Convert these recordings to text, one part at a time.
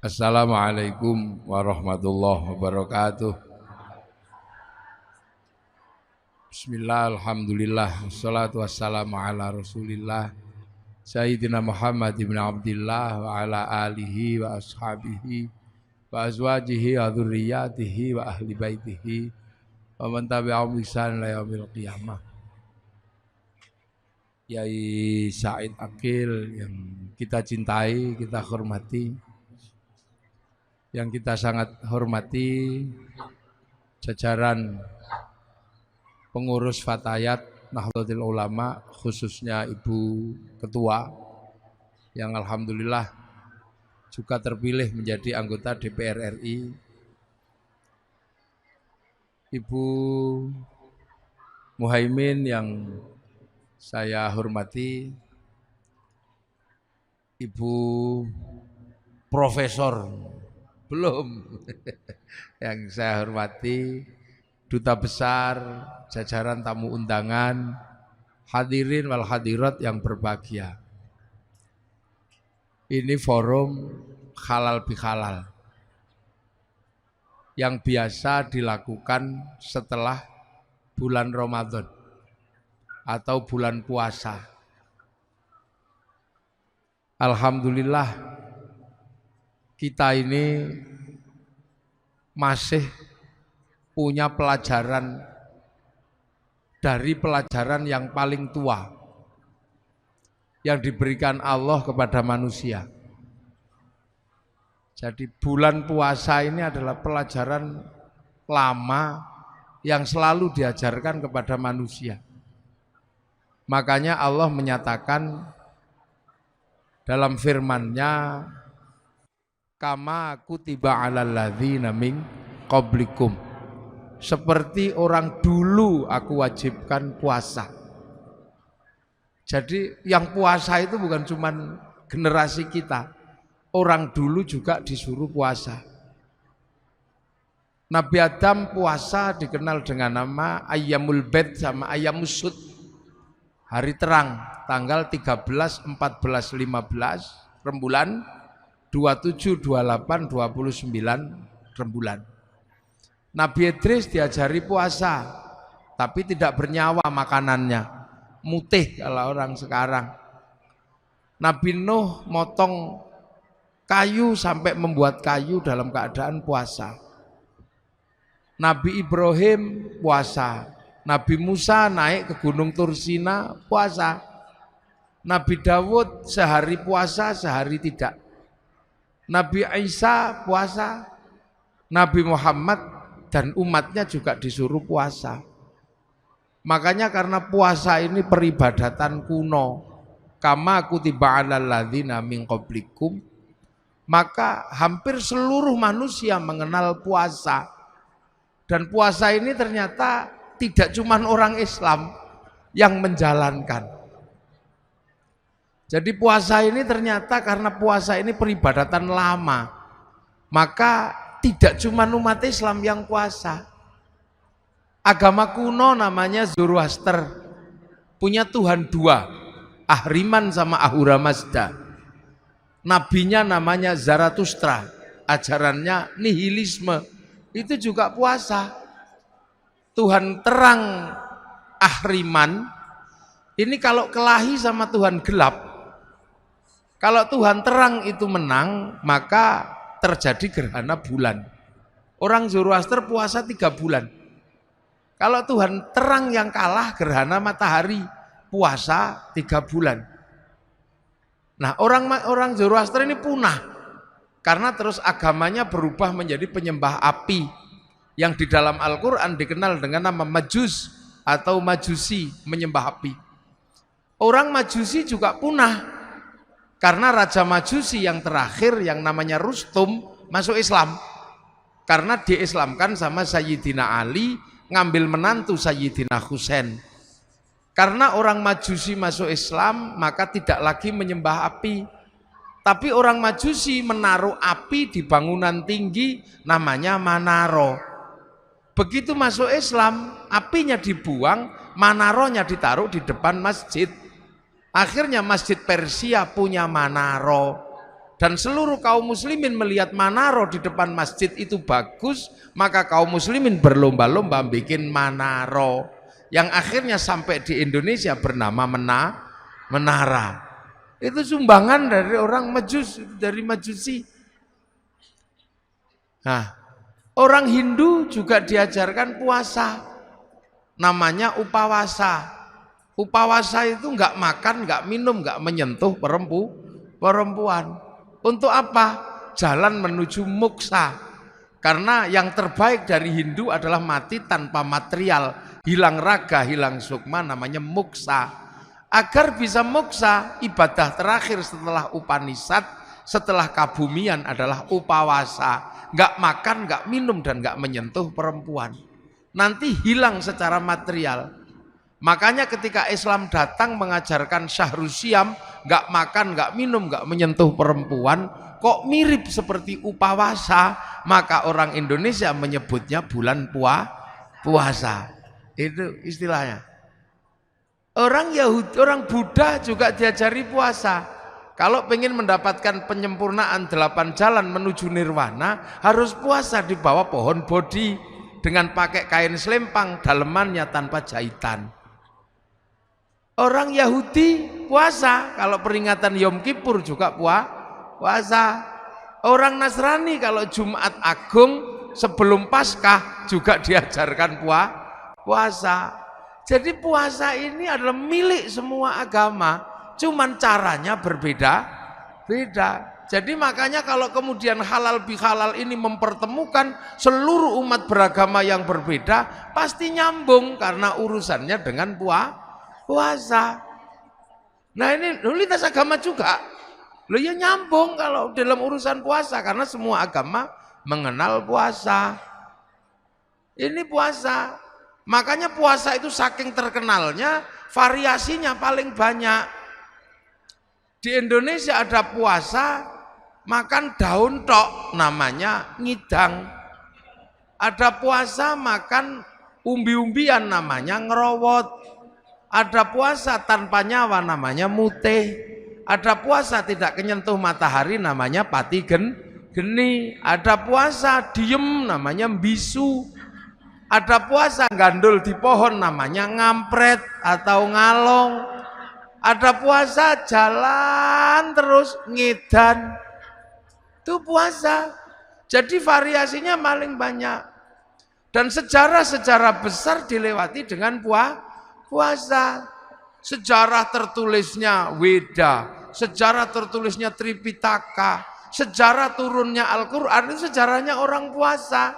Assalamualaikum warahmatullahi wabarakatuh. Bismillah, alhamdulillah, wassalatu wassalamu ala rasulillah Sayyidina Muhammad ibn Abdillah wa ala alihi wa ashabihi wa azwajihi wa dhurriyatihi wa ahli baitihi wa man tabi'ahum bi ihsan ila yaumil qiyamah. Yai Said Akil yang kita cintai, kita hormati, yang kita sangat hormati, jajaran pengurus Fatayat Nahdlatul Ulama, khususnya Ibu Ketua yang alhamdulillah juga terpilih menjadi anggota DPR RI, Ibu Muhaimin yang saya hormati, Ibu Profesor belum yang saya hormati, Duta Besar, jajaran tamu undangan, hadirin wal hadirat yang berbahagia. Ini forum halal bihalal yang biasa dilakukan setelah bulan Ramadan atau bulan puasa. Alhamdulillah kita ini masih punya pelajaran dari pelajaran yang paling tua yang diberikan Allah kepada manusia. Jadi bulan puasa ini adalah pelajaran lama yang selalu diajarkan kepada manusia. Makanya Allah menyatakan dalam firman-Nya, kama kutiba 'alal ladzina min qablikum, seperti orang dulu aku wajibkan puasa. Jadi yang puasa itu bukan cuma generasi kita, orang dulu juga disuruh puasa. Nabi Adam puasa dikenal dengan nama Ayyamul Bid sama Ayyamus Sud, hari terang, tanggal 13, 14, 15 rembulan, 27, 28, 29 rembulan. Nabi Idris diajari puasa, tapi tidak bernyawa makanannya, mutih kalau orang sekarang. Nabi Nuh motong kayu sampai membuat kayu dalam keadaan puasa. Nabi Ibrahim puasa. Nabi Musa naik ke Gunung Tursina puasa. Nabi Dawud sehari puasa, sehari tidak. Nabi Isa puasa, Nabi Muhammad dan umatnya juga disuruh puasa. Makanya karena puasa ini peribadatan kuno, kama kutiba 'alal ladzina min qablikum, maka hampir seluruh manusia mengenal puasa. Dan puasa ini ternyata tidak cuma orang Islam yang menjalankan. Jadi puasa ini ternyata karena puasa ini peribadatan lama, maka tidak cuma umat Islam yang puasa. Agama kuno namanya Zoroaster, punya Tuhan dua, Ahriman sama Ahura Mazda. Nabinya namanya Zarathustra, ajarannya nihilisme, itu juga puasa. Tuhan terang Ahriman ini kalau kelahi sama Tuhan gelap. Kalau Tuhan terang itu menang, maka terjadi gerhana bulan. Orang Zoroaster puasa 3 bulan. Kalau Tuhan terang yang kalah, gerhana matahari, puasa 3 bulan. Nah, orang Zoroaster ini punah karena terus agamanya berubah menjadi penyembah api yang di dalam Al-Quran dikenal dengan nama Majus atau Majusi, menyembah api. Orang Majusi juga punah karena Raja Majusi yang terakhir yang namanya Rustum masuk Islam. Karena diislamkan sama Sayyidina Ali, ngambil menantu Sayyidina Husain. Karena orang Majusi masuk Islam, maka tidak lagi menyembah api. Tapi orang Majusi menaruh api di bangunan tinggi namanya Manaro. Begitu masuk Islam, apinya dibuang, Manaronya ditaruh di depan masjid. Akhirnya masjid Persia punya Manaro. dan seluruh kaum muslimin melihat manaro di depan masjid itu bagus, maka kaum muslimin berlomba-lomba bikin manaro yang akhirnya sampai di Indonesia bernama menara. Itu sumbangan dari orang dari Majusi. Nah, orang Hindu juga diajarkan puasa, namanya upawasa. Upawasa itu nggak makan, nggak minum, nggak menyentuh perempuan. Untuk apa? Jalan menuju moksa. Karena yang terbaik dari Hindu adalah mati tanpa material, hilang raga, hilang sukma, namanya moksa. Agar bisa moksa, ibadah terakhir setelah Upanishad, setelah kabumian adalah upawasa. Nggak makan, nggak minum, dan nggak menyentuh perempuan. Nanti hilang secara material. Makanya ketika Islam datang mengajarkan Syahrusyam, nggak makan, nggak minum, nggak menyentuh perempuan, kok mirip seperti upawasa, maka orang Indonesia menyebutnya bulan puasa. Itu istilahnya. Orang Yahudi, orang Buddha juga diajari puasa. Kalau pengen mendapatkan penyempurnaan 8 jalan menuju nirwana, harus puasa di bawah pohon bodhi dengan pakai kain selempang, dalemannya tanpa jahitan. Orang Yahudi puasa, kalau peringatan Yom Kippur juga puasa. Orang Nasrani kalau Jumat Agung sebelum Paskah juga diajarkan puasa. Jadi puasa ini adalah milik semua agama, cuman caranya berbeda. Jadi makanya kalau kemudian halal bihalal ini mempertemukan seluruh umat beragama yang berbeda, pasti nyambung karena urusannya dengan puasa. Nah ini lintas agama juga. Loh ya nyambung kalau dalam urusan puasa karena semua agama mengenal puasa. Ini puasa. Makanya puasa itu saking terkenalnya variasinya paling banyak. Di Indonesia ada puasa makan daun tok namanya ngidang. Ada puasa makan umbi-umbian namanya ngerowot. Ada puasa tanpa nyawa namanya mutih. Ada puasa tidak kenyentuh matahari namanya pati geni. Ada puasa diem namanya bisu. Ada puasa gandul di pohon namanya ngampret atau ngalong. Ada puasa jalan terus ngidan. Itu puasa. Jadi variasinya paling banyak. Dan sejarah-sejarah besar dilewati dengan puasa. Sejarah tertulisnya Weda, sejarah tertulisnya Tripitaka, sejarah turunnya Al-Quran itu sejarahnya orang puasa.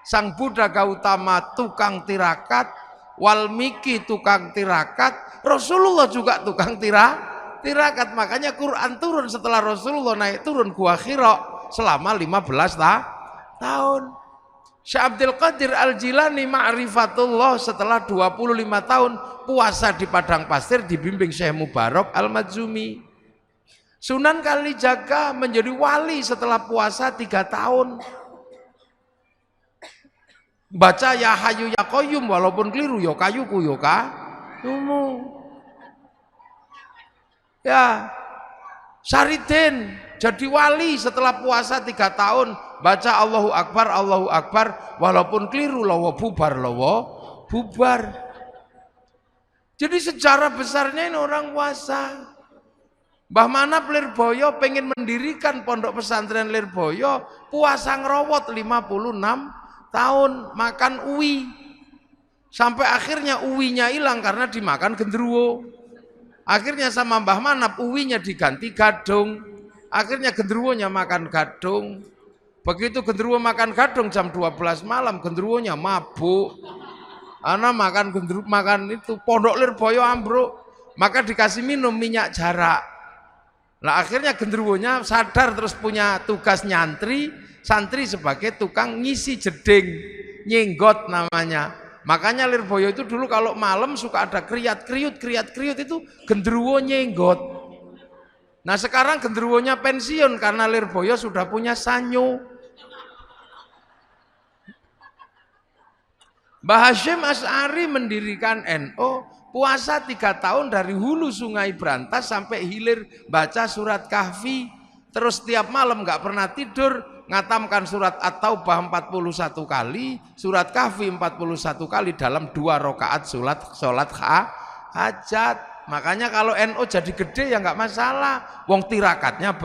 Sang Buddha Gautama tukang tirakat, Walmiki tukang tirakat, Rasulullah juga tukang tirakat. Makanya Quran turun setelah Rasulullah naik turun Gua Hira selama 15 tahun. Syekh Abdul Qadir Al-Jilani Ma'rifatullah setelah 25 tahun puasa di padang pasir dibimbing Syekh Mubarak Al-Madzumi. Sunan Kalijaga menjadi wali setelah puasa 3 tahun. Baca ya hayu ya qayyum walaupun keliru ya kayuku ya kayumu. Ya Saridin jadi wali setelah puasa 3 tahun. Baca Allahu Akbar walaupun keliru lawa bubar. Jadi sejarah besarnya ini orang puasa. Mbah Manap Lirboyo pengen mendirikan pondok pesantren Lirboyo, puasa ngerowot 56 tahun, makan uwi. Sampai akhirnya uwinya hilang karena dimakan genderuwo. Akhirnya sama Mbah Manap uwinya diganti gadung. Akhirnya genderuwonya makan gadung. Begitu genderuwo makan gadung jam 12 malam, genderuwonya mabuk. Ana makan itu pondok Lirboyo ambruk, maka dikasih minum minyak jarak. Lah akhirnya genderuwonya sadar terus punya tugas santri sebagai tukang ngisi jeding, nyenggot namanya. Makanya Lirboyo itu dulu kalau malam suka ada kriat-kriut itu genderuwo nyenggot. Nah sekarang genderuwonya pensiun karena Lirboyo sudah punya sanyo. Mbah Hasyim Asy'ari mendirikan NU, puasa 3 tahun dari hulu Sungai Brantas sampai hilir baca surat Kahfi. Terus tiap malam nggak pernah tidur, ngatamkan surat At-Taubah 41 kali, surat Kahfi 41 kali dalam 2 rakaat sholat hajat. Makanya kalau NU jadi gede ya nggak masalah, wong tirakatnya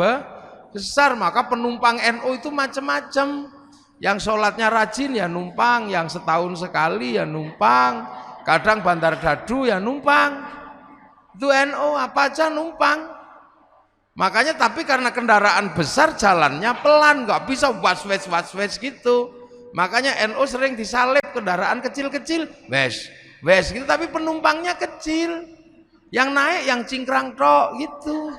besar. Maka penumpang NU itu macam-macam. Yang sholatnya rajin ya numpang, yang setahun sekali ya numpang, kadang Bandar Dadu ya numpang. Itu NU apa aja numpang. Makanya tapi karena kendaraan besar jalannya pelan, nggak bisa was-was gitu. Makanya NU sering disalib kendaraan kecil-kecil, wes gitu, tapi penumpangnya kecil. Yang naik yang cingkrang tok gitu.